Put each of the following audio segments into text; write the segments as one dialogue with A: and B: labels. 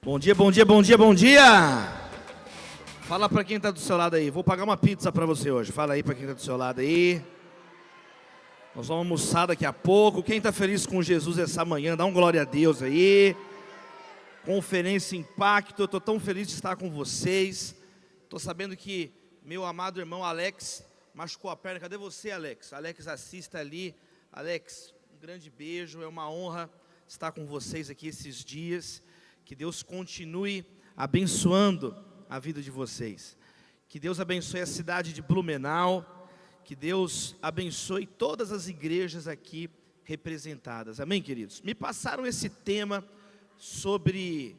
A: Bom dia, bom dia, bom dia, bom dia! Fala para quem está do seu lado aí, vou pagar uma pizza para você hoje. Fala aí para quem está do seu lado aí. Nós vamos almoçar daqui a pouco. Quem está feliz com Jesus essa manhã, dá um glória a Deus aí. Conferência Impacto, eu estou tão feliz de estar com vocês. Estou sabendo que meu amado irmão Alex machucou a perna. Cadê você, Alex? Alex, assista ali. Alex, um grande beijo, é uma honra estar com vocês aqui esses dias. Que Deus continue abençoando a vida de vocês. Que Deus abençoe a cidade de Blumenau. Que Deus abençoe todas as igrejas aqui representadas. Amém, queridos? Me passaram esse tema sobre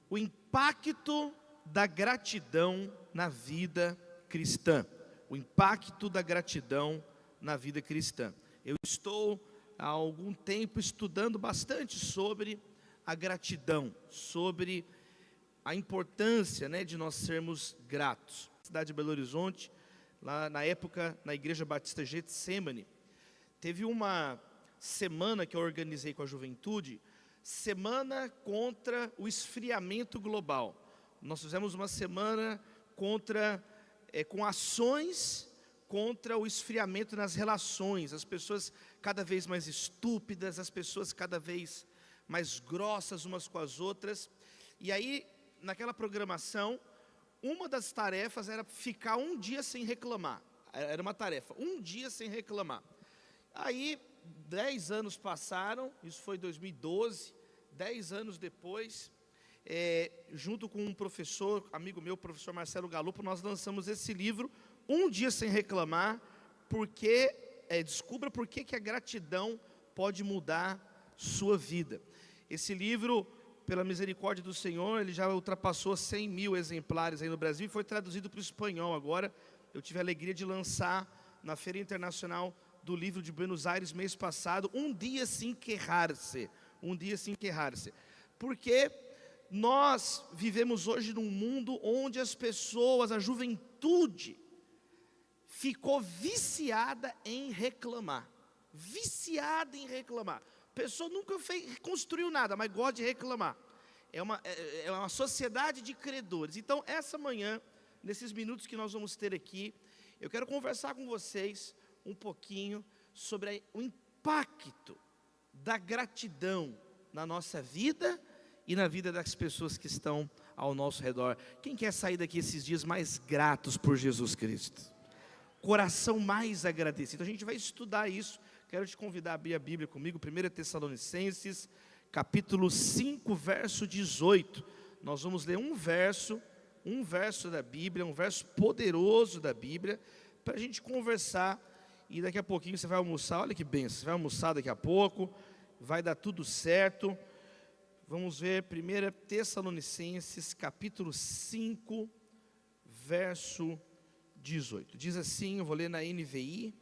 A: o impacto da gratidão na vida cristã. O impacto da gratidão na vida cristã. Eu estou há algum tempo estudando bastante sobre a gratidão, sobre a importância, de nós sermos gratos. Na cidade de Belo Horizonte, lá na época, na Igreja Batista Getsemane, teve uma semana que eu organizei com a juventude, semana contra o esfriamento global. Nós fizemos uma semana com ações contra o esfriamento nas relações, as pessoas cada vez mais estúpidas, as pessoas cada vez mais grossas umas com as outras. E aí, naquela programação, uma das tarefas era ficar um dia sem reclamar. Era uma tarefa, um dia sem reclamar. Aí, 10 anos passaram, isso foi 2012, 10 anos depois, junto com um professor, amigo meu, professor Marcelo Galupo, nós lançamos esse livro, Um Dia Sem Reclamar, descubra por que a gratidão pode mudar sua vida. Esse livro, pela misericórdia do Senhor, ele já ultrapassou 100 mil exemplares aí no Brasil e foi traduzido para o espanhol. Agora, eu tive a alegria de lançar na Feira Internacional do Livro de Buenos Aires, mês passado, Um Dia Sin Quejarse. Um Dia Sin Quejarse. Porque nós vivemos hoje num mundo onde as pessoas, a juventude, ficou viciada em reclamar. Viciada em reclamar. A pessoa nunca construiu nada, mas gosta de reclamar. É uma sociedade de credores. Então, essa manhã, nesses minutos que nós vamos ter aqui, eu quero conversar com vocês um pouquinho sobre o impacto da gratidão na nossa vida e na vida das pessoas que estão ao nosso redor. Quem quer sair daqui esses dias mais gratos por Jesus Cristo? Coração mais agradecido. A gente vai estudar isso. Quero te convidar a abrir a Bíblia comigo, 1 Tessalonicenses, capítulo 5, verso 18. Nós vamos ler um verso da Bíblia, um verso poderoso da Bíblia, para a gente conversar, e daqui a pouquinho você vai almoçar. Olha que bênção, você vai almoçar daqui a pouco, vai dar tudo certo. Vamos ver 1 Tessalonicenses, capítulo 5, verso 18. Diz assim, eu vou ler na NVI,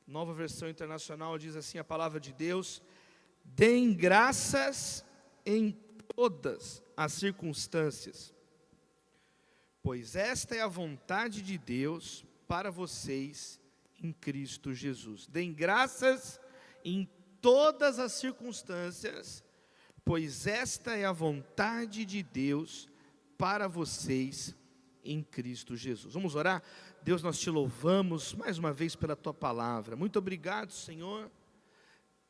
A: Nova Versão Internacional, diz assim a palavra de Deus: deem graças em todas as circunstâncias, pois esta é a vontade de Deus para vocês em Cristo Jesus. Deem graças em todas as circunstâncias, pois esta é a vontade de Deus para vocês em Cristo Jesus. Vamos orar? Deus, nós te louvamos mais uma vez pela tua palavra. Muito obrigado, Senhor,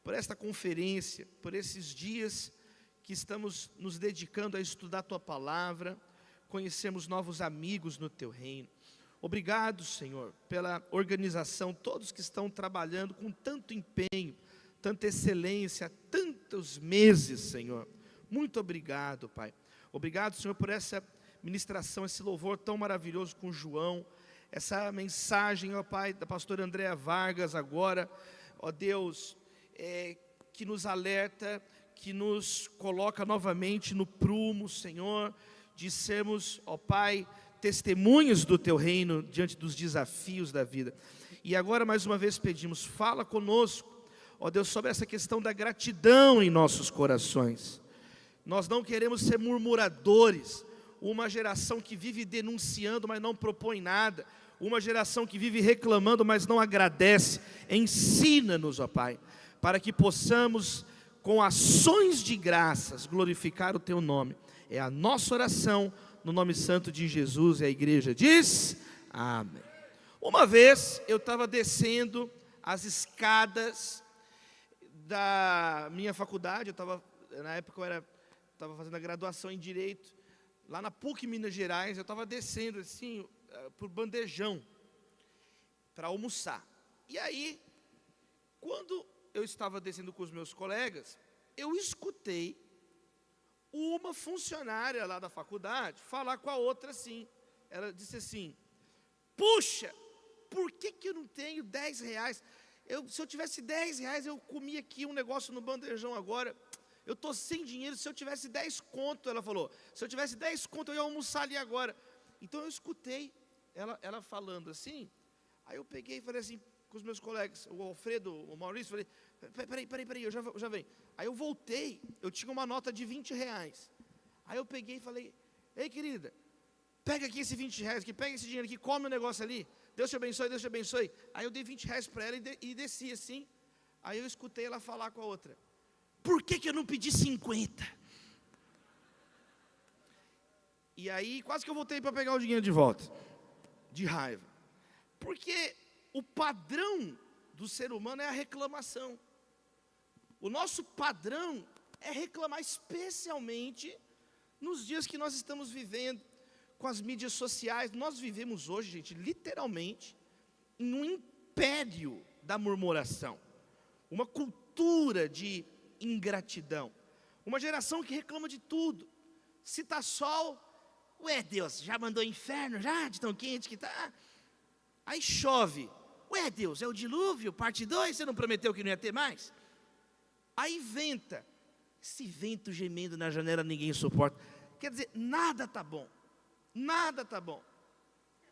A: por esta conferência, por esses dias que estamos nos dedicando a estudar a tua palavra, conhecermos novos amigos no teu reino. Obrigado, Senhor, pela organização, todos que estão trabalhando com tanto empenho, tanta excelência, tantos meses, Senhor. Muito obrigado, Pai. Obrigado, Senhor, por essa ministração, esse louvor tão maravilhoso com João, essa mensagem, ó Pai, da pastora Andréa Vargas agora, ó Deus, que nos alerta, que nos coloca novamente no prumo, Senhor, de sermos, ó Pai, testemunhas do Teu reino diante dos desafios da vida. E agora mais uma vez pedimos, fala conosco, ó Deus, sobre essa questão da gratidão em nossos corações. Nós não queremos ser murmuradores, uma geração que vive denunciando, mas não propõe nada, uma geração que vive reclamando, mas não agradece. Ensina-nos, ó Pai, para que possamos, com ações de graças, glorificar o Teu nome, É a nossa oração no nome santo de Jesus, e a igreja diz amém. Uma vez eu estava descendo as escadas da minha faculdade, na época eu estava fazendo a graduação em Direito, lá na PUC Minas Gerais. Eu estava descendo assim, por bandejão, para almoçar. E aí, quando eu estava descendo com os meus colegas, eu escutei uma funcionária lá da faculdade falar com a outra assim. Ela disse assim: puxa, por que eu não tenho 10 reais? Se eu tivesse 10 reais, eu comia aqui um negócio no bandejão agora. Eu estou sem dinheiro. Se eu tivesse 10 conto, ela falou, se eu tivesse 10 conto, eu ia almoçar ali agora. Então eu escutei ela falando assim. Aí eu peguei e falei assim com os meus colegas, o Alfredo, o Maurício, falei: peraí, eu já venho. Aí eu voltei, eu tinha uma nota de 20 reais. Aí eu peguei e falei: ei, querida, pega aqui esse 20 reais, pega esse dinheiro aqui, come o negócio ali, Deus te abençoe, Deus te abençoe. Aí eu dei 20 reais para ela e desci assim. Aí eu escutei ela falar com a outra: por que eu não pedi 50? E aí quase que eu voltei para pegar o dinheiro de volta, de raiva. Porque o padrão do ser humano é a reclamação. O nosso padrão é reclamar, especialmente nos dias que nós estamos vivendo, com as mídias sociais. Nós vivemos hoje, gente, literalmente, em um império da murmuração, uma cultura de ingratidão, uma geração que reclama de tudo. Se está sol, ué, Deus, já mandou inferno, já, de tão quente que está. Aí chove, ué, Deus, é o dilúvio, parte 2, você não prometeu que não ia ter mais? Aí venta, esse vento gemendo na janela ninguém suporta. Quer dizer, nada está bom, nada está bom.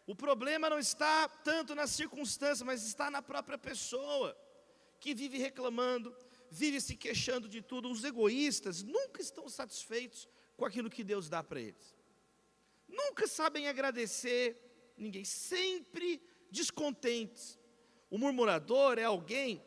A: O problema não está tanto nas circunstâncias, mas está na própria pessoa, que vive reclamando, vive se queixando de tudo. Os egoístas nunca estão satisfeitos com aquilo que Deus dá para eles, nunca sabem agradecer ninguém, sempre descontentes. O murmurador é alguém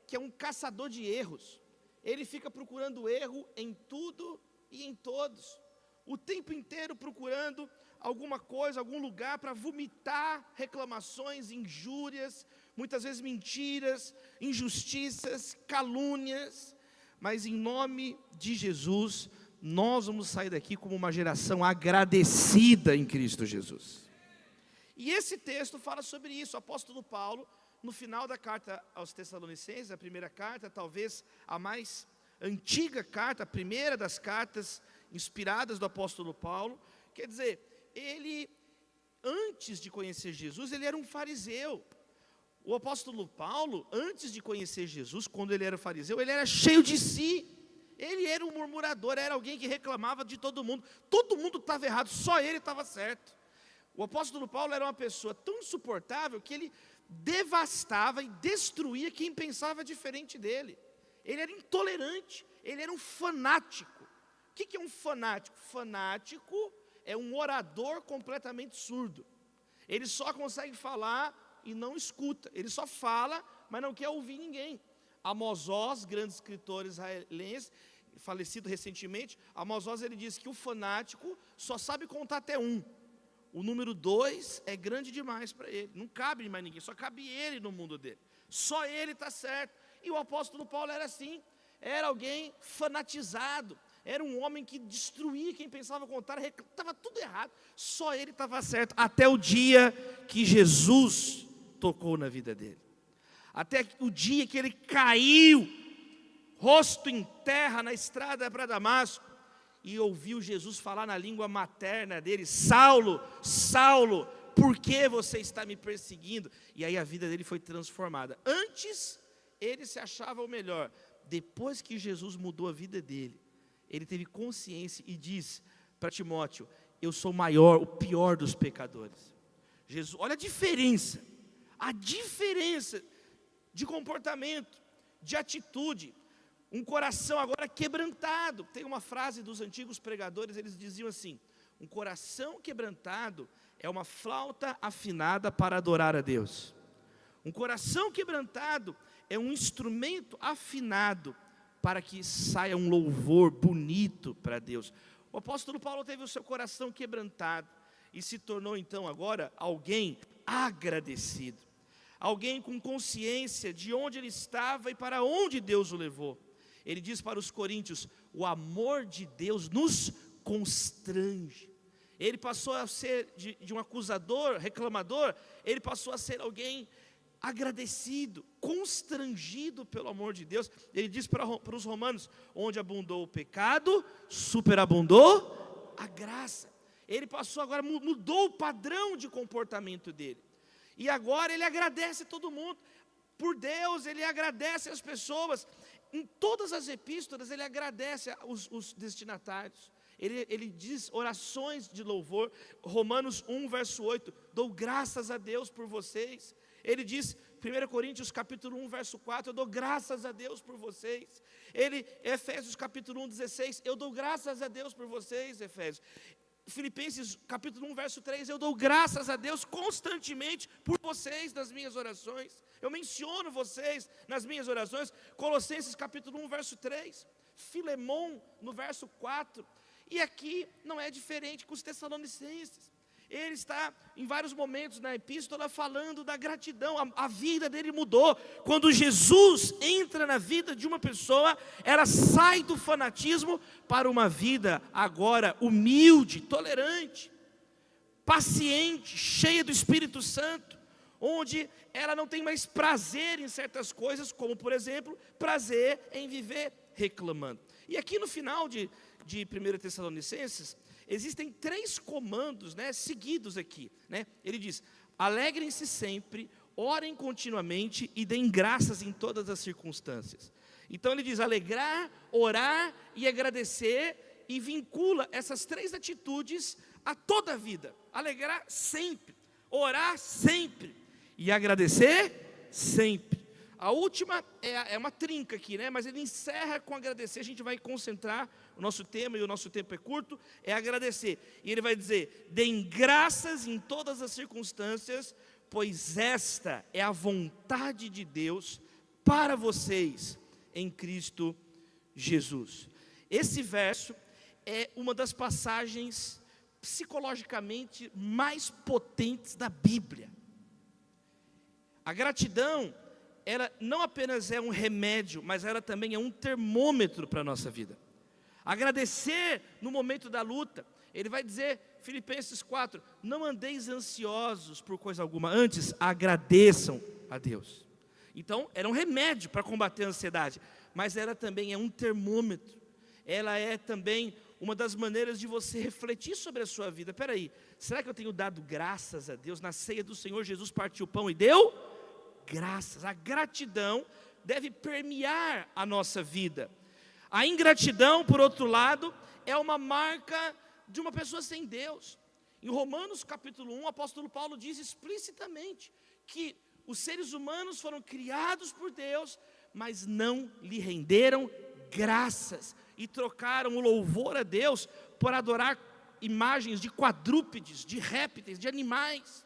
A: que é um caçador de erros. Ele fica procurando erro em tudo e em todos, o tempo inteiro procurando alguma coisa, algum lugar para vomitar reclamações, injúrias, muitas vezes mentiras, injustiças, calúnias. Mas em nome de Jesus, nós vamos sair daqui como uma geração agradecida em Cristo Jesus. E esse texto fala sobre isso. O apóstolo Paulo, no final da carta aos Tessalonicenses, a primeira carta, talvez a mais antiga carta, a primeira das cartas inspiradas do apóstolo Paulo, quer dizer, ele, antes de conhecer Jesus, ele era um fariseu. O apóstolo Paulo, antes de conhecer Jesus, quando ele era fariseu, ele era cheio de si. Ele era um murmurador, era alguém que reclamava de todo mundo estava errado, só ele estava certo. O apóstolo Paulo era uma pessoa tão insuportável que ele devastava e destruía quem pensava diferente dele. Ele era intolerante, ele era um fanático. O que é um fanático? Fanático é um orador completamente surdo. Ele só consegue falar e não escuta. Ele só fala, mas não quer ouvir ninguém. Amós Oz, grande escritor israelense, falecido recentemente, Amós Oz, ele diz que o fanático só sabe contar até 1. O número 2 é grande demais para ele, não cabe mais ninguém, só cabe ele no mundo dele, só ele está certo. E o apóstolo Paulo era assim, era alguém fanatizado, era um homem que destruía quem pensava contrário, estava tudo errado, só ele estava certo, até o dia que Jesus tocou na vida dele, até o dia que ele caiu, rosto em terra, na estrada para Damasco, e ouviu Jesus falar na língua materna dele: Saulo, Saulo, por que você está me perseguindo? E aí a vida dele foi transformada. Antes, ele se achava o melhor. Depois que Jesus mudou a vida dele, ele teve consciência e disse para Timóteo: eu sou o pior dos pecadores. Jesus, olha a diferença de comportamento, de atitude. Um coração agora quebrantado. Tem uma frase dos antigos pregadores, eles diziam assim: um coração quebrantado é uma flauta afinada para adorar a Deus. Um coração quebrantado é um instrumento afinado para que saia um louvor bonito para Deus. O apóstolo Paulo teve o seu coração quebrantado e se tornou então agora alguém agradecido, alguém com consciência de onde ele estava e para onde Deus o levou. Ele diz para os coríntios: o amor de Deus nos constrange. Ele passou a ser de um acusador, reclamador, ele passou a ser alguém agradecido, constrangido pelo amor de Deus. Ele diz para os romanos: onde abundou o pecado, superabundou a graça. Ele passou agora, mudou o padrão de comportamento dele, e agora ele agradece todo mundo. Por Deus, ele agradece as pessoas. Em todas as epístolas ele agradece os destinatários. Ele diz orações de louvor. Romanos 1, verso 8, dou graças a Deus por vocês. Ele diz, 1 Coríntios capítulo 1, verso 4, eu dou graças a Deus por vocês. Efésios capítulo 1, 16, eu dou graças a Deus por vocês, Efésios. Filipenses capítulo 1, verso 3, eu dou graças a Deus constantemente por vocês nas minhas orações. Eu menciono vocês nas minhas orações. Colossenses capítulo 1, verso 3, Filemon no verso 4. E aqui não é diferente com os Tessalonicenses. Ele está em vários momentos na epístola falando da gratidão. A vida dele mudou. Quando Jesus entra na vida de uma pessoa, ela sai do fanatismo para uma vida agora humilde, tolerante, paciente, cheia do Espírito Santo, onde ela não tem mais prazer em certas coisas, como por exemplo, prazer em viver reclamando. E aqui no final de 1 Tessalonicenses, existem 3 comandos, seguidos aqui, Ele diz: alegrem-se sempre, orem continuamente e deem graças em todas as circunstâncias. Então ele diz alegrar, orar e agradecer, e vincula essas 3 atitudes a toda a vida. Alegrar sempre, orar sempre e agradecer sempre. A última é uma trinca aqui, mas ele encerra com agradecer. A gente vai concentrar o nosso tema, e o nosso tempo é curto, é agradecer. E ele vai dizer: deem graças em todas as circunstâncias, pois esta é a vontade de Deus para vocês em Cristo Jesus. Esse verso é uma das passagens psicologicamente mais potentes da Bíblia. A gratidão, ela não apenas é um remédio, mas ela também é um termômetro para a nossa vida. Agradecer no momento da luta. Ele vai dizer, Filipenses 4, não andeis ansiosos por coisa alguma, antes agradeçam a Deus. Então, era um remédio para combater a ansiedade, mas ela também é um termômetro. Ela é também uma das maneiras de você refletir sobre a sua vida. Espera aí, será que eu tenho dado graças a Deus? Na ceia do Senhor, Jesus partiu o pão e deu graças. A gratidão deve permear a nossa vida. A ingratidão, por outro lado, é uma marca de uma pessoa sem Deus. Em Romanos capítulo 1, o apóstolo Paulo diz explicitamente que os seres humanos foram criados por Deus, mas não lhe renderam graças e trocaram o louvor a Deus por adorar imagens de quadrúpedes, de répteis, de animais.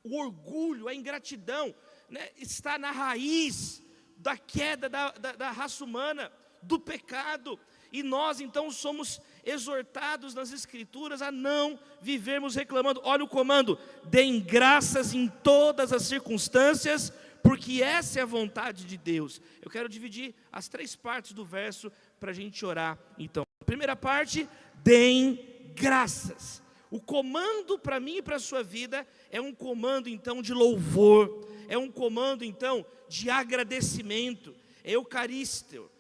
A: O orgulho, a ingratidão, está na raiz da queda da raça humana, do pecado, e nós então somos exortados nas Escrituras a não vivermos reclamando. Olha o comando: deem graças em todas as circunstâncias, porque essa é a vontade de Deus. Eu quero dividir as 3 partes do verso para a gente orar. Então, a primeira parte, deem graças. O comando para mim e para a sua vida é um comando então de louvor, é um comando então de agradecimento, é eucarístico,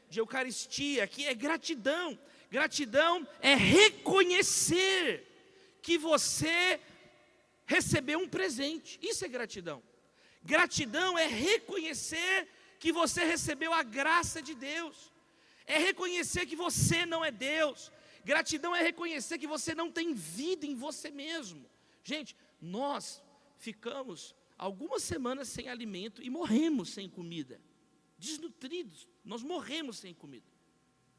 A: de eucaristia. Aqui é gratidão. Gratidão é reconhecer que você recebeu um presente. Isso é gratidão. Gratidão é reconhecer que você recebeu a graça de Deus. É reconhecer que você não é Deus. Gratidão é reconhecer que você não tem vida em você mesmo. Gente, nós ficamos algumas semanas sem alimento e morremos sem comida. Desnutridos, nós morremos sem comida.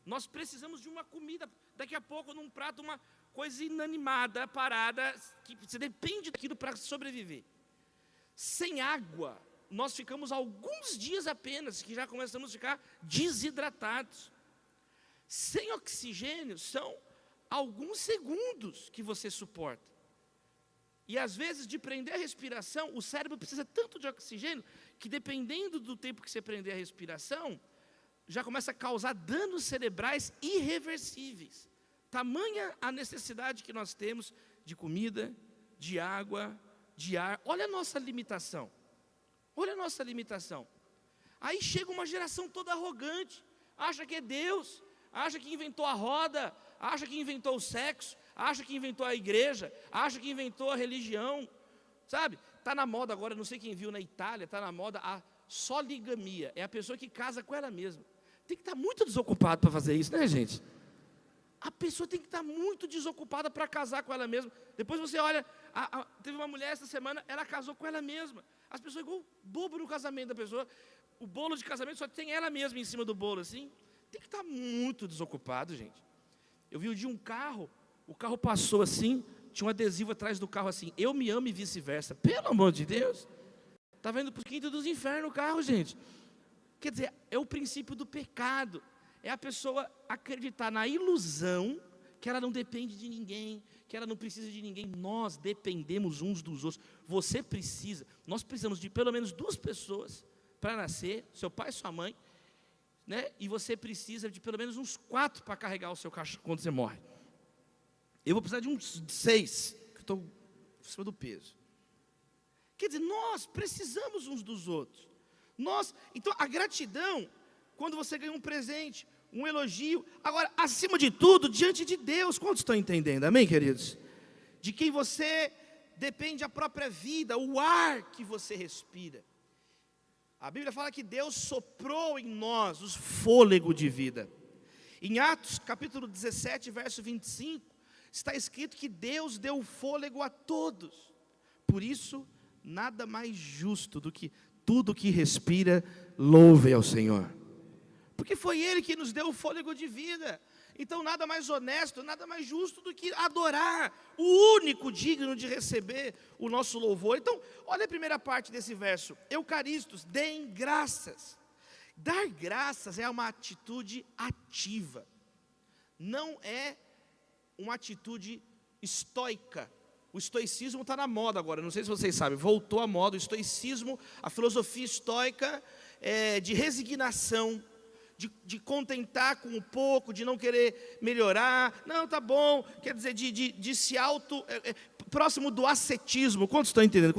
A: Nós precisamos de uma comida, daqui a pouco num prato, uma coisa inanimada, parada, que você depende daquilo para sobreviver. Sem água, nós ficamos alguns dias apenas, que já começamos a ficar desidratados. Sem oxigênio, são alguns segundos que você suporta. E às vezes, de prender a respiração, o cérebro precisa tanto de oxigênio, que dependendo do tempo que você prender a respiração, já começa a causar danos cerebrais irreversíveis. Tamanha a necessidade que nós temos de comida, de água, de ar. Olha a nossa limitação. Olha a nossa limitação. Aí chega uma geração toda arrogante, acha que é Deus, acha que inventou a roda, acha que inventou o sexo, acha que inventou a igreja, acha que inventou a religião, sabe? Está na moda agora, não sei quem viu na Itália, está na moda a soligamia, é a pessoa que casa com ela mesma. Tem que estar muito desocupado para fazer isso, né, gente? A pessoa tem que estar muito desocupada para casar com ela mesma. Depois você olha, teve uma mulher essa semana, ela casou com ela mesma. As pessoas igual bobo no casamento da pessoa. O bolo de casamento só tem ela mesma em cima do bolo, assim. Tem que estar muito desocupado, gente. Eu vi um dia um carro, o carro passou assim, tinha um adesivo atrás do carro assim, eu me amo e vice-versa. Pelo amor de Deus. Estava indo para o quinto dos infernos o carro, gente. Quer dizer, é o princípio do pecado. É a pessoa acreditar na ilusão que ela não depende de ninguém, que ela não precisa de ninguém. Nós dependemos uns dos outros. Você precisa, nós precisamos de pelo menos 2 pessoas para nascer, seu pai e sua mãe, né? E você precisa de pelo menos uns 4 para carregar o seu cachorro quando você morre. Eu vou precisar de uns 6, que eu estou em cima do peso. Quer dizer, nós precisamos uns dos outros. Então a gratidão, quando você ganha um presente, um elogio, agora, acima de tudo, diante de Deus, quantos estão entendendo, amém, queridos? De quem você depende a própria vida, o ar que você respira. A Bíblia fala que Deus soprou em nós o fôlego de vida. Em Atos, capítulo 17, verso 25, está escrito que Deus deu fôlego a todos. Por isso, nada mais justo do que tudo que respira, louve ao Senhor. Porque foi Ele que nos deu o fôlego de vida. Então nada mais honesto, nada mais justo do que adorar o único digno de receber o nosso louvor. Então, olha a primeira parte desse verso. Eucaristos, deem graças. Dar graças é uma atitude ativa. Não é uma atitude estoica. O estoicismo está na moda agora, não sei se vocês sabem, voltou à moda. O estoicismo, a filosofia estoica é de resignação, de contentar com um pouco, de não querer melhorar. Não, tá bom, quer dizer, de se próximo do ascetismo. Quantos estão entendendo?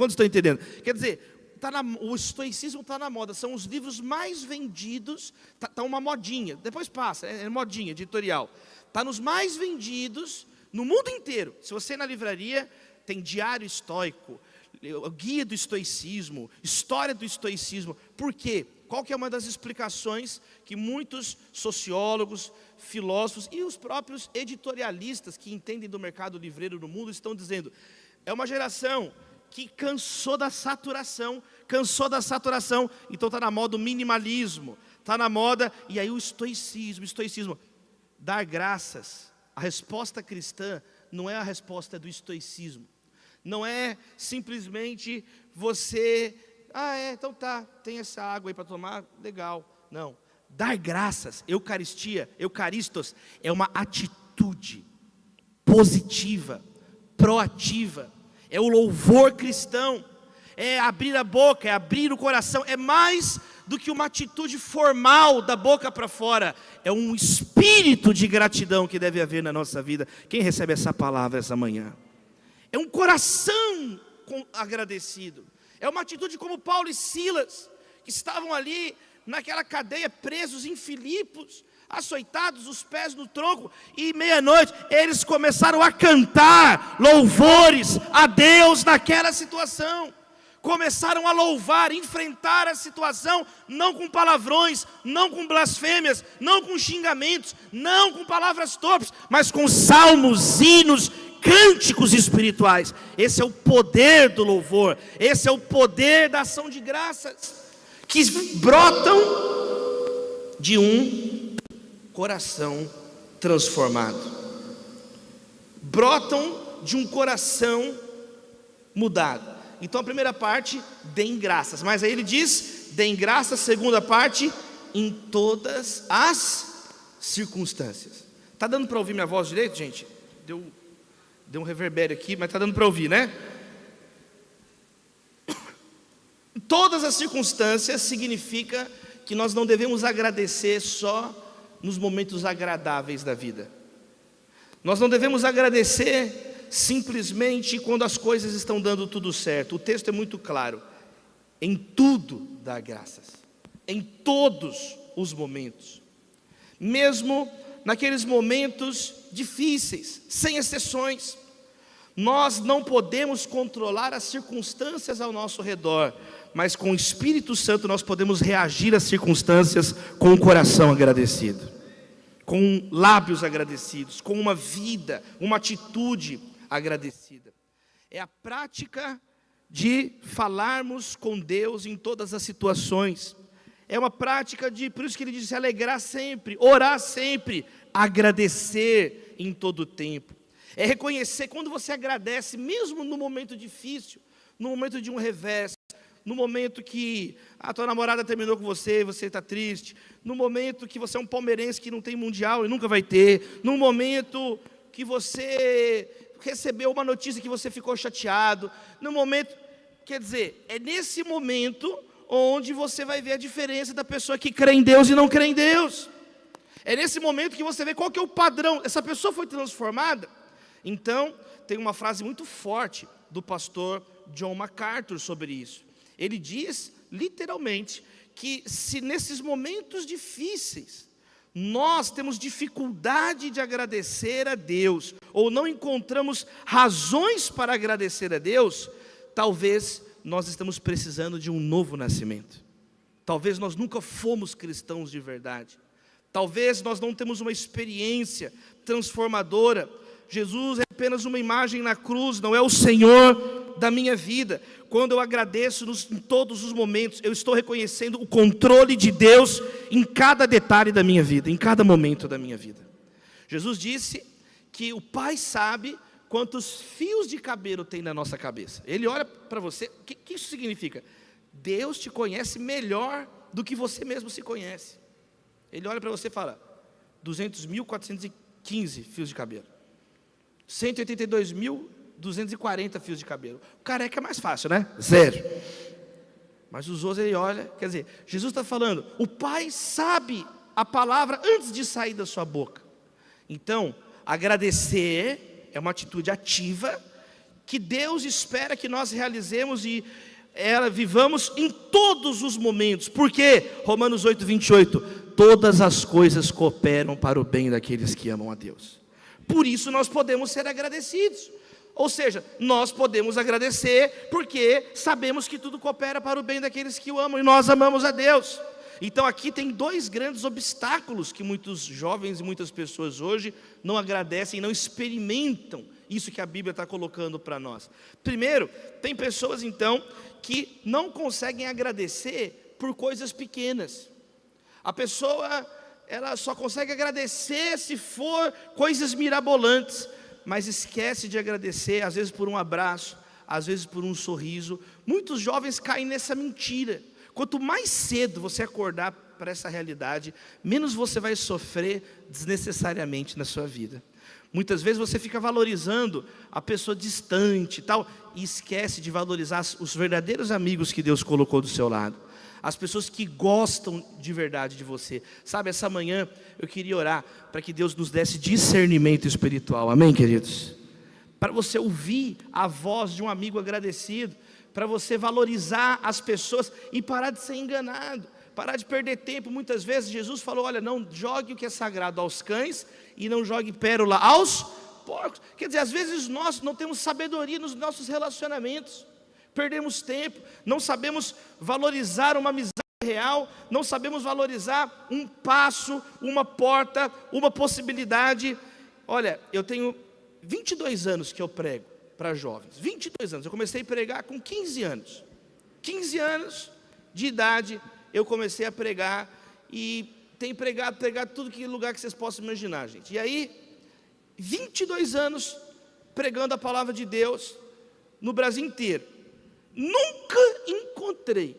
A: Quer dizer, o estoicismo está na moda, são os livros mais vendidos, está uma modinha, depois passa, é modinha, editorial. Está nos mais vendidos no mundo inteiro. Se você ir na livraria, tem Diário Estoico, Guia do Estoicismo, História do Estoicismo. Por quê? Qual que é uma das explicações que muitos sociólogos, filósofos e os próprios editorialistas que entendem do mercado livreiro no mundo estão dizendo? É uma geração que cansou da saturação, então está na moda o minimalismo, está na moda, e aí o estoicismo, dar graças. A resposta cristã não é a resposta do estoicismo, não é simplesmente você... então tá, tem essa água aí para tomar, legal. Não, dar graças, eucaristos, é uma atitude positiva, proativa, é o louvor cristão, é abrir a boca, é abrir o coração, é mais do que uma atitude formal da boca para fora, é um espírito de gratidão que deve haver na nossa vida. Quem recebe essa palavra essa manhã? É um coração agradecido. É uma atitude como Paulo e Silas, que estavam ali naquela cadeia, presos em Filipos, açoitados, os pés no tronco, e meia-noite eles começaram a cantar louvores a Deus naquela situação. Começaram a louvar, enfrentar a situação, não com palavrões, não com blasfêmias, não com xingamentos, não com palavras torpes, mas com salmos, hinos, cânticos espirituais. Esse é o poder do louvor, esse é o poder da ação de graças, que brotam de um coração transformado, brotam de um coração mudado. Então a primeira parte, deem graças, mas aí ele diz, deem graças, segunda parte, em todas as circunstâncias. Está dando para ouvir minha voz direito, gente? Deu um reverbério aqui, mas está dando para ouvir, né? Todas as circunstâncias significa que nós não devemos agradecer só nos momentos agradáveis da vida. Nós não devemos agradecer simplesmente quando as coisas estão dando tudo certo. O texto é muito claro. Em tudo dá graças. Em todos os momentos. Mesmo naqueles momentos difíceis, sem exceções. Nós não podemos controlar as circunstâncias ao nosso redor, mas com o Espírito Santo nós podemos reagir às circunstâncias com o coração agradecido, com lábios agradecidos, com uma vida, uma atitude agradecida. É a prática de falarmos com Deus em todas as situações. É uma prática de, por isso que ele diz, se alegrar sempre, orar sempre, agradecer em todo o tempo. É reconhecer, quando você agradece, mesmo no momento difícil, no momento de um revés, no momento que a tua namorada terminou com você e você está triste, no momento que você é um palmeirense que não tem mundial e nunca vai ter, no momento que você recebeu uma notícia que você ficou chateado, no momento, quer dizer, é nesse momento onde você vai ver a diferença da pessoa que crê em Deus e não crê em Deus. É nesse momento que você vê qual que é o padrão. Essa pessoa foi transformada? Então, tem uma frase muito forte do pastor John MacArthur sobre isso. Ele diz, literalmente, que se nesses momentos difíceis, nós temos dificuldade de agradecer a Deus, ou não encontramos razões para agradecer a Deus, talvez nós estamos precisando de um novo nascimento. Talvez nós nunca fomos cristãos de verdade. Talvez nós não temos uma experiência transformadora. Jesus é apenas uma imagem na cruz, não é o Senhor da minha vida. Quando eu agradeço em todos os momentos, eu estou reconhecendo o controle de Deus em cada detalhe da minha vida, em cada momento da minha vida. Jesus disse que o Pai sabe quantos fios de cabelo tem na nossa cabeça. Ele olha para você, o que isso significa? Deus te conhece melhor do que você mesmo se conhece. Ele olha para você e fala, 200.415 fios de cabelo. 182.240 fios de cabelo. O careca é mais fácil, né? 0. Mas os outros ele olha, quer dizer, Jesus está falando, o Pai sabe a palavra antes de sair da sua boca. Então, agradecer é uma atitude ativa, que Deus espera que nós realizemos e vivamos em todos os momentos. Por quê? Romanos 8:28, todas as coisas cooperam para o bem daqueles que amam a Deus. Por isso nós podemos ser agradecidos. Ou seja, nós podemos agradecer porque sabemos que tudo coopera para o bem daqueles que o amam e nós amamos a Deus. Então aqui tem 2 grandes obstáculos que muitos jovens e muitas pessoas hoje não agradecem, não experimentam isso que a Bíblia está colocando para nós. Primeiro, tem pessoas então que não conseguem agradecer por coisas pequenas. A pessoa, ela só consegue agradecer se for coisas mirabolantes, mas esquece de agradecer, às vezes por um abraço, às vezes por um sorriso. Muitos jovens caem nessa mentira. Quanto mais cedo você acordar para essa realidade, menos você vai sofrer desnecessariamente na sua vida. Muitas vezes você fica valorizando a pessoa distante e tal, e esquece de valorizar os verdadeiros amigos que Deus colocou do seu lado. As pessoas que gostam de verdade de você. Sabe, essa manhã eu queria orar para que Deus nos desse discernimento espiritual. Amém, queridos? Para você ouvir a voz de um amigo agradecido, para você valorizar as pessoas e parar de ser enganado, parar de perder tempo. Muitas vezes Jesus falou, olha, não jogue o que é sagrado aos cães e não jogue pérola aos porcos. Quer dizer, às vezes nós não temos sabedoria nos nossos relacionamentos, perdemos tempo, não sabemos valorizar uma amizade real, não sabemos valorizar um passo, uma porta, uma possibilidade. Olha, eu tenho 22 anos que eu prego para jovens, 22 anos, eu comecei a pregar com 15 anos, 15 anos de idade, eu comecei a pregar, e tenho pregado tudo que lugar que vocês possam imaginar, gente, e aí, 22 anos, pregando a palavra de Deus, no Brasil inteiro, nunca encontrei,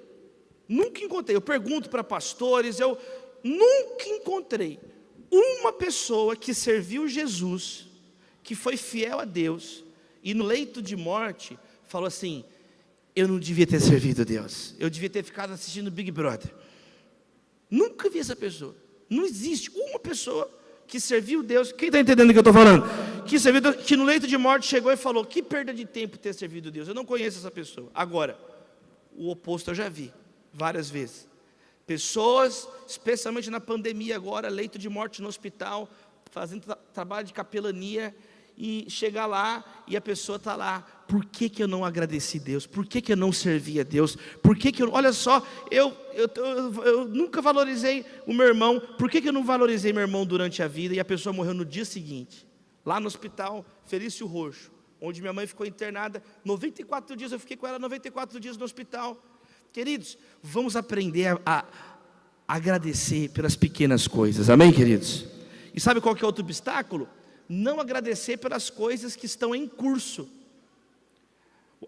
A: eu pergunto para pastores, eu nunca encontrei uma pessoa que serviu Jesus, que foi fiel a Deus e no leito de morte falou assim: eu não devia ter servido a Deus, eu devia ter ficado assistindo Big Brother. Nunca vi essa pessoa. Não existe uma pessoa que serviu Deus. Quem está entendendo o que eu estou falando? Que serviu Deus, que no leito de morte chegou e falou: que perda de tempo ter servido Deus. Eu não conheço essa pessoa. Agora, o oposto eu já vi várias vezes. Pessoas, especialmente na pandemia agora, leito de morte no hospital, fazendo trabalho de capelania, e chegar lá e a pessoa está lá: por que eu não agradeci Deus? Por que eu não servi a Deus? Por que eu, olha só, eu nunca valorizei o meu irmão. Por que eu não valorizei meu irmão durante a vida? E a pessoa morreu no dia seguinte, lá no hospital Felício Roxo, onde minha mãe ficou internada 94 dias, eu fiquei com ela 94 dias no hospital. Queridos, vamos aprender a agradecer pelas pequenas coisas, amém, queridos? E sabe qual que é outro obstáculo? Não agradecer pelas coisas que estão em curso.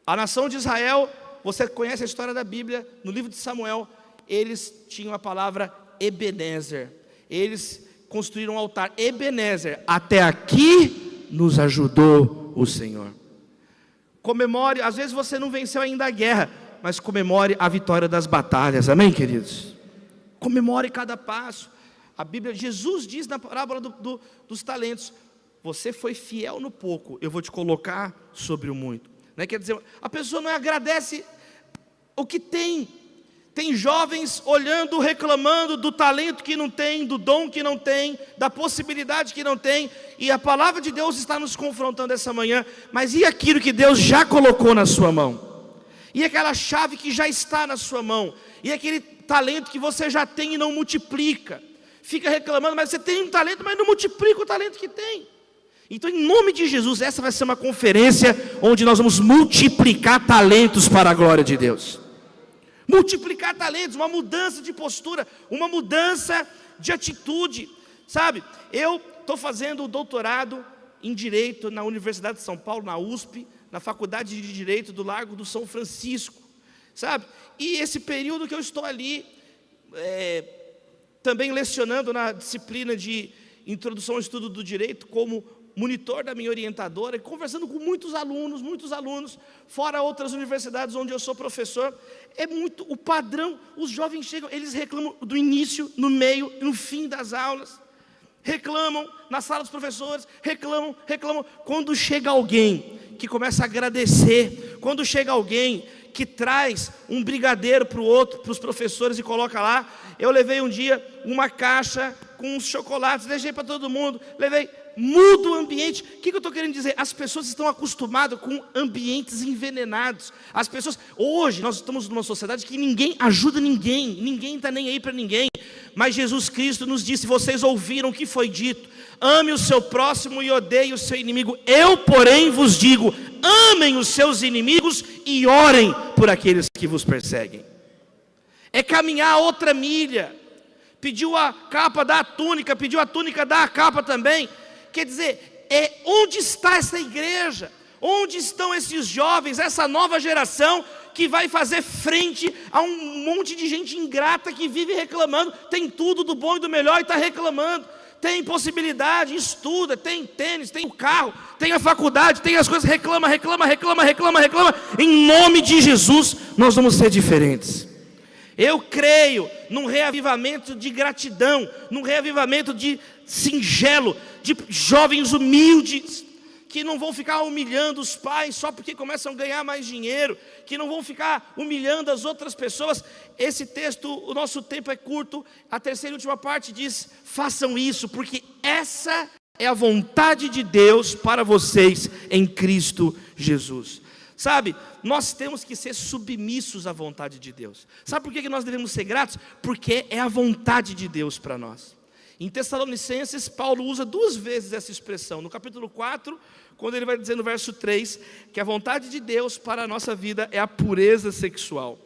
A: A nação de Israel, você conhece a história da Bíblia, no livro de Samuel, eles tinham a palavra Ebenezer, eles construíram um altar, Ebenezer, até aqui nos ajudou o Senhor. Comemore, às vezes você não venceu ainda a guerra, mas comemore a vitória das batalhas, amém, queridos? Comemore cada passo. A Bíblia, Jesus diz na parábola dos talentos: você foi fiel no pouco, eu vou te colocar sobre o muito. Não é? Quer dizer, a pessoa não agradece o que tem. Tem jovens olhando, reclamando do talento que não tem, do dom que não tem, da possibilidade que não tem, e a palavra de Deus está nos confrontando essa manhã. Mas e aquilo que Deus já colocou na sua mão? E aquela chave que já está na sua mão? E aquele talento que você já tem e não multiplica? Fica reclamando, mas você tem um talento, mas não multiplica o talento que tem. Então, em nome de Jesus, essa vai ser uma conferência onde nós vamos multiplicar talentos para a glória de Deus. Multiplicar talentos, uma mudança de postura, uma mudança de atitude, sabe? Eu estou fazendo o doutorado em Direito na Universidade de São Paulo, na USP, na Faculdade de Direito do Largo do São Francisco, sabe? E esse período que eu estou ali, também lecionando na disciplina de Introdução ao Estudo do Direito, como monitor da minha orientadora, e conversando com muitos alunos, fora outras universidades onde eu sou professor, é muito o padrão. Os jovens chegam, eles reclamam do início, no meio e no fim das aulas, reclamam na sala dos professores, reclamam. Quando chega alguém que começa a agradecer, quando chega alguém que traz um brigadeiro para o outro, para os professores, e coloca lá. Eu levei um dia uma caixa com uns chocolates, deixei para todo mundo, muda o ambiente. O que eu estou querendo dizer? As pessoas estão acostumadas com ambientes envenenados. As pessoas, hoje nós estamos numa sociedade que ninguém ajuda ninguém está nem aí para ninguém. Mas Jesus Cristo nos disse: vocês ouviram o que foi dito, ame o seu próximo e odeie o seu inimigo. Eu, porém, vos digo: amem os seus inimigos e orem por aqueles que vos perseguem. É caminhar outra milha. Pediu a capa, dá a túnica. Pediu a túnica, dá a capa também. Quer dizer, onde está essa igreja? Onde estão esses jovens, essa nova geração que vai fazer frente a um monte de gente ingrata que vive reclamando? Tem tudo do bom e do melhor e está reclamando. Tem possibilidade, estuda, tem tênis, tem o carro, tem a faculdade, tem as coisas, reclama. Em nome de Jesus, nós vamos ser diferentes. Eu creio num reavivamento de gratidão, num reavivamento de singelo, de jovens humildes, que não vão ficar humilhando os pais só porque começam a ganhar mais dinheiro, que não vão ficar humilhando as outras pessoas. Esse texto, o nosso tempo é curto, a terceira e última parte diz: façam isso, porque essa é a vontade de Deus para vocês em Cristo Jesus. Sabe, nós temos que ser submissos à vontade de Deus. Sabe por que nós devemos ser gratos? Porque é a vontade de Deus para nós. Em Tessalonicenses, Paulo usa 2 vezes essa expressão. No capítulo 4, quando ele vai dizer no verso 3, que a vontade de Deus para a nossa vida é a pureza sexual.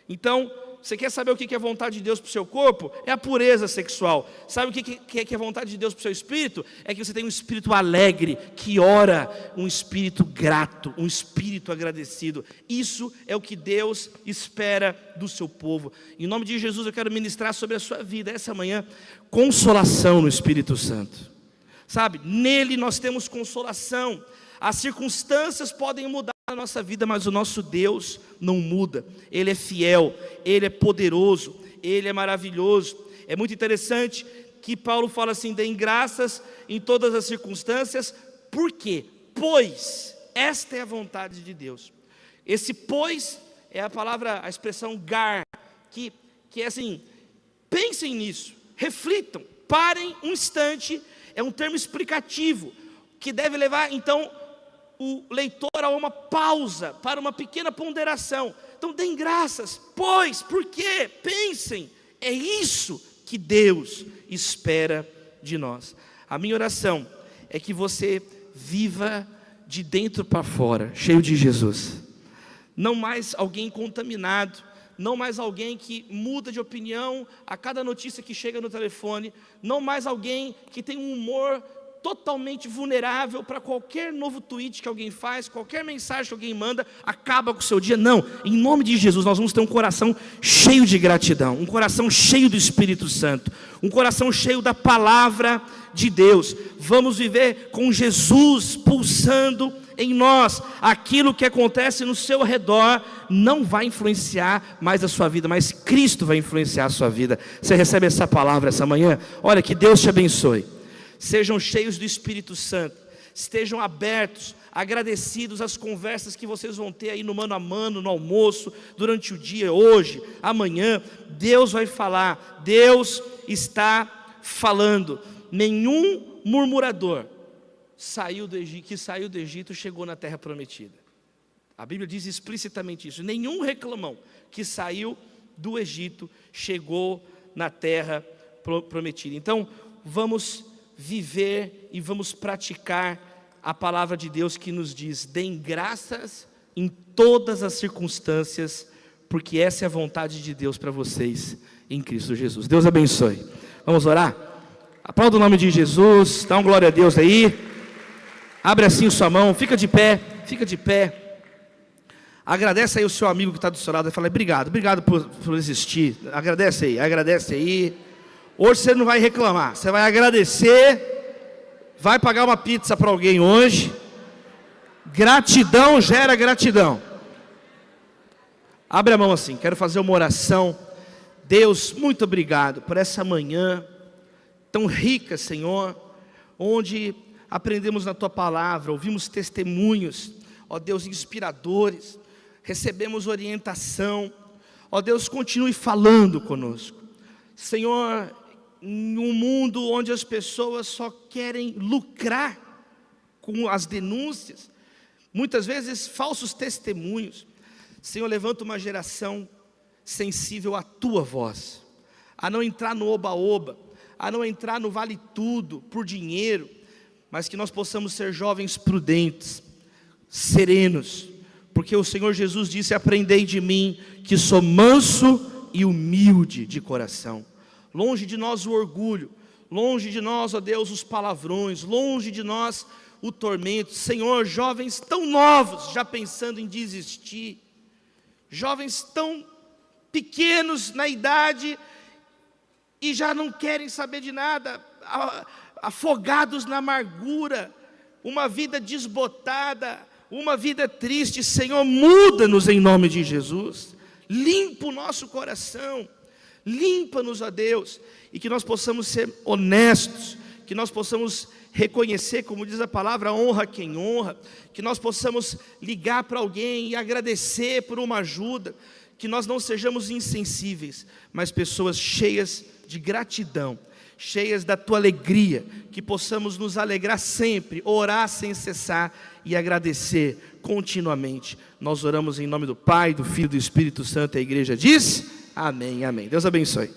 A: Então, você quer saber o que é a vontade de Deus para o seu corpo? É a pureza sexual. Sabe o que é a vontade de Deus para o seu espírito? É que você tenha um espírito alegre, que ora, um espírito grato, um espírito agradecido. Isso é o que Deus espera do seu povo. Em nome de Jesus, eu quero ministrar sobre a sua vida essa manhã consolação no Espírito Santo. sabe? Nele nós temos consolação. As circunstâncias podem mudar a nossa vida, mas o nosso Deus não muda. Ele é fiel, Ele é poderoso, Ele é maravilhoso. É muito interessante que Paulo fala assim: deem graças em todas as circunstâncias. Por quê? Pois esta é a vontade de Deus. Esse pois é a palavra, a expressão gar, que é assim, pensem nisso, reflitam, parem um instante. É um termo explicativo, que deve levar então o leitor a uma pausa, para uma pequena ponderação. Então deem graças, pois, por quê? Pensem, é isso que Deus espera de nós. A minha oração é que você viva de dentro para fora, cheio de Jesus. Não mais alguém contaminado, não mais alguém que muda de opinião a cada notícia que chega no telefone, não mais alguém que tem um humor totalmente vulnerável para qualquer novo tweet que alguém faz, qualquer mensagem que alguém manda, acaba com o seu dia. Não, em nome de Jesus nós vamos ter um coração cheio de gratidão, um coração cheio do Espírito Santo, um coração cheio da palavra de Deus. Vamos viver com Jesus pulsando em nós. Aquilo que acontece no seu redor não vai influenciar mais a sua vida, mas Cristo vai influenciar a sua vida. Você recebe essa palavra essa manhã? Olha, que Deus te abençoe. Sejam cheios do Espírito Santo, estejam abertos, agradecidos às conversas que vocês vão ter aí no mano a mano, no almoço, durante o dia, hoje, amanhã. Deus vai falar, Deus está falando. Nenhum murmurador que saiu do Egito chegou na terra prometida. A Bíblia diz explicitamente isso. Nenhum reclamão que saiu do Egito chegou na terra prometida. Então, vamos viver e vamos praticar a palavra de Deus que nos diz: deem graças em todas as circunstâncias, porque essa é a vontade de Deus para vocês em Cristo Jesus. Deus abençoe. Vamos orar? Aplauda o nome de Jesus, dá uma glória a Deus aí. Abre assim sua mão, fica de pé, fica de pé. Agradece aí o seu amigo que está do seu lado e fala: obrigado por existir. Agradece aí. Hoje você não vai reclamar, você vai agradecer, vai pagar uma pizza para alguém hoje. Gratidão gera gratidão. Abre a mão assim, quero fazer uma oração. Deus, muito obrigado por essa manhã tão rica, Senhor, onde aprendemos na Tua palavra, ouvimos testemunhos, ó Deus, inspiradores, recebemos orientação. Ó Deus, continue falando conosco. Senhor, num mundo onde as pessoas só querem lucrar com as denúncias, muitas vezes falsos testemunhos, Senhor, levanta uma geração sensível à Tua voz, a não entrar no oba-oba, a não entrar no vale tudo por dinheiro, mas que nós possamos ser jovens prudentes, serenos, porque o Senhor Jesus disse: aprendei de mim, que sou manso e humilde de coração. Longe de nós o orgulho, longe de nós, ó Deus, os palavrões, longe de nós o tormento. Senhor, jovens tão novos, já pensando em desistir, jovens tão pequenos na idade e já não querem saber de nada, afogados na amargura, uma vida desbotada, uma vida triste. Senhor, muda-nos em nome de Jesus, limpa o nosso coração, limpa-nos, ó Deus, e que nós possamos ser honestos, que nós possamos reconhecer, como diz a palavra, honra quem honra, que nós possamos ligar para alguém e agradecer por uma ajuda, que nós não sejamos insensíveis, mas pessoas cheias de gratidão, cheias da Tua alegria, que possamos nos alegrar sempre, orar sem cessar e agradecer continuamente. Nós oramos em nome do Pai, do Filho e do Espírito Santo. A igreja diz: amém, amém. Deus abençoe.